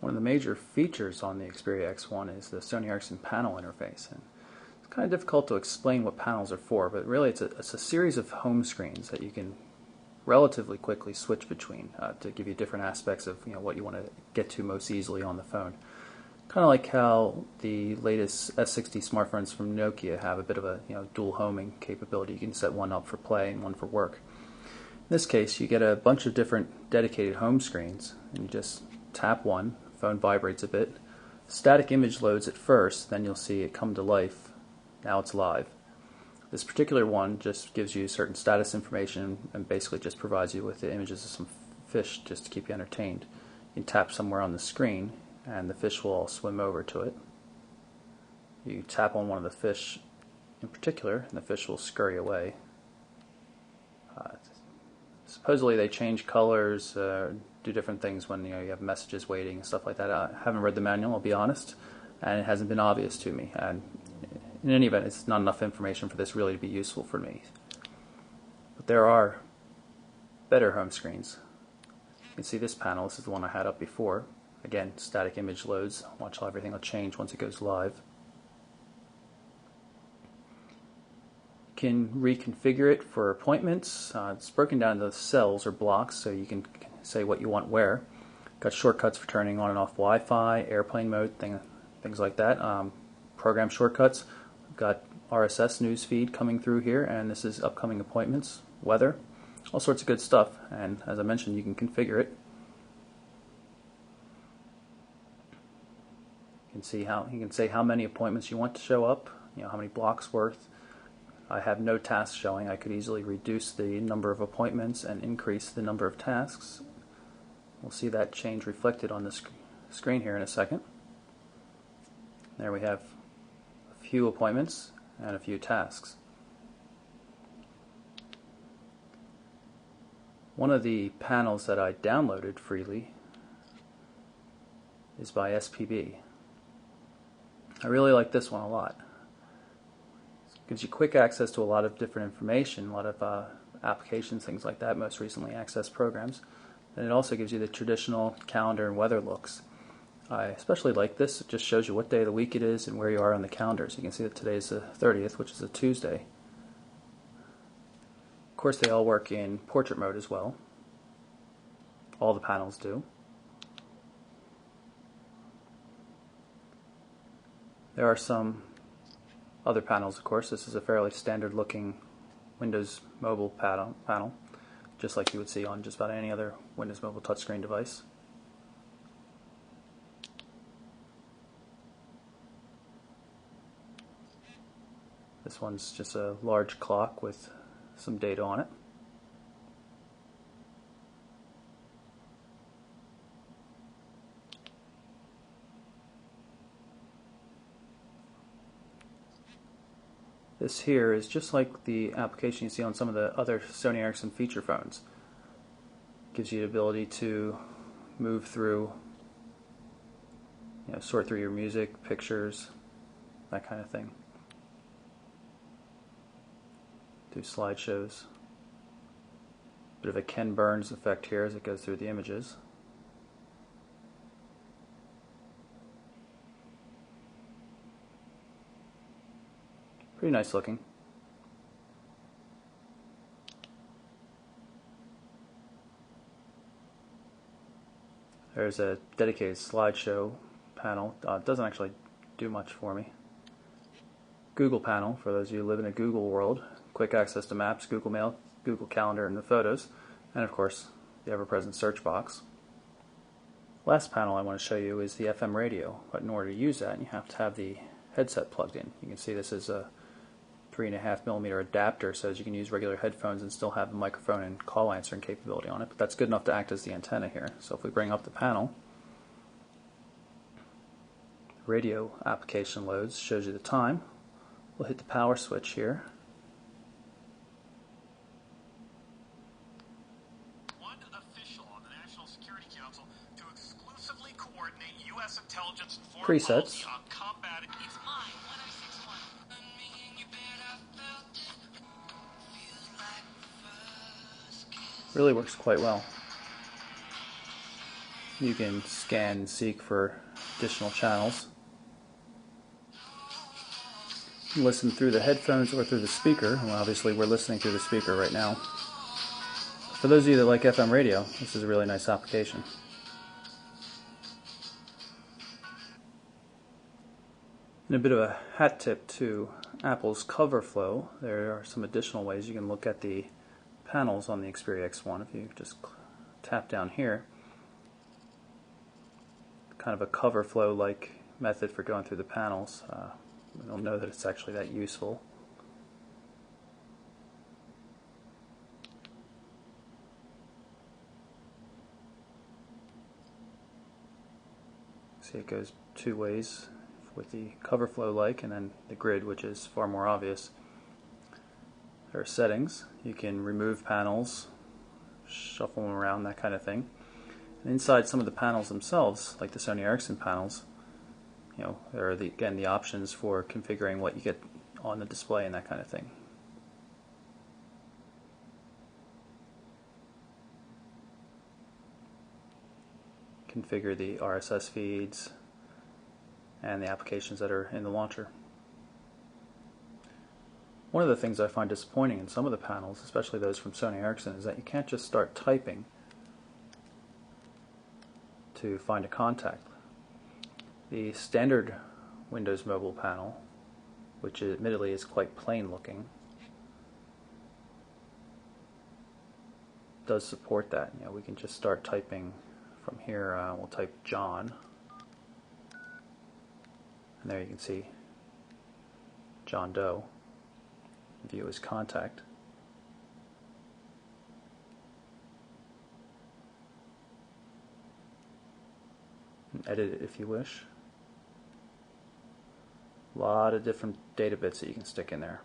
One of the major features on the Xperia X1 is the Sony Ericsson panel interface. And it's kind of difficult to explain what panels are for, but really it's a series of home screens that you can relatively quickly switch between to give you different aspects of what you want to get to most easily on the phone. Kind of like how the latest S60 smartphones from Nokia have a bit of a dual homing capability. You can set one up for play and one for work. In this case, you get a bunch of different dedicated home screens, and you just tap one, phone vibrates a bit, static image loads at first, then you'll see it come to life. Now it's live. This particular one just gives you certain status information and basically just provides you with the images of some fish just to keep you entertained. You can tap somewhere on the screen and the fish will all swim over to it. You tap on one of the fish in particular and the fish will scurry away. Supposedly they change colors, do different things when you have messages waiting and stuff like that. I haven't read the manual, I'll be honest, and it hasn't been obvious to me. And in any event, it's not enough information for this really to be useful for me. But there are better home screens. You can see this panel. This is the one I had up before. Again, static image loads. Watch how everything will change once it goes live. You can reconfigure it for appointments. It's broken down into cells or blocks, so you can say what you want where. Got shortcuts for turning on and off Wi-Fi, airplane mode, things like that. Program shortcuts. We've got RSS news feed coming through here, and this is upcoming appointments, weather, all sorts of good stuff. And as I mentioned, you can configure it. You can say how many appointments you want to show up, how many blocks worth. I have no tasks showing. I could easily reduce the number of appointments and increase the number of tasks. We'll see that change reflected on the screen here in a second. There we have a few appointments and a few tasks. One of the panels that I downloaded freely is by SPB. I really like this one a lot. It gives you quick access to a lot of different information, a lot of applications, things like that, most recently Access programs. And it also gives you the traditional calendar and weather looks. I especially like this. It just shows you what day of the week it is and where you are on the calendar. So you can see that today is the 30th, which is a Tuesday. Of course, they all work in portrait mode as well. All the panels do. There are some other panels, of course. This is a fairly standard looking Windows Mobile panel, just like you would see on just about any other Windows Mobile touchscreen device. This one's just a large clock with some data on it. This here is just like the application you see on some of the other Sony Ericsson feature phones. Gives you the ability to move through, sort through your music, pictures, that kind of thing. Do slideshows. Bit of a Ken Burns effect here as it goes through the images. Pretty nice looking. There's a dedicated slideshow panel. It doesn't actually do much for me. Google panel, for those of you who live in a Google world. Quick access to Maps, Google Mail, Google Calendar, and the photos. And of course, the ever-present search box. Last panel I want to show you is the FM radio. But in order to use that, you have to have the headset plugged in. You can see this is a 3.5mm adapter, so you can use regular headphones and still have the microphone and call answering capability on it, but that's good enough to act as the antenna here. So if we bring up the panel, radio application loads, shows you the time. We'll hit the power switch here. One official on the National Security Council to exclusively coordinate U.S. intelligence and foreign Presets. policy on combating. It's mine, 1061. Really works quite well. You can scan and seek for additional channels. Listen through the headphones or through the speaker. Well, obviously we're listening through the speaker right now. For those of you that like FM radio, this is a really nice application. And a bit of a hat tip to Apple's cover flow. There are some additional ways you can look at the panels on the Xperia X1. If you just tap down here, kind of a cover flow like method for going through the panels. I don't know that it's actually that useful. See, it goes two ways with the cover flow like, and then the grid, which is far more obvious. There are settings. You can remove panels, shuffle them around, that kind of thing. And inside some of the panels themselves, like the Sony Ericsson panels, there are again the options for configuring what you get on the display and that kind of thing. Configure the RSS feeds and the applications that are in the launcher. One of the things I find disappointing in some of the panels, especially those from Sony Ericsson, is that you can't just start typing to find a contact. The standard Windows Mobile panel, which admittedly is quite plain looking, does support that. We can just start typing from here. We'll type John, and there you can see John Doe. View his contact. And edit it if you wish. A lot of different data bits that you can stick in there.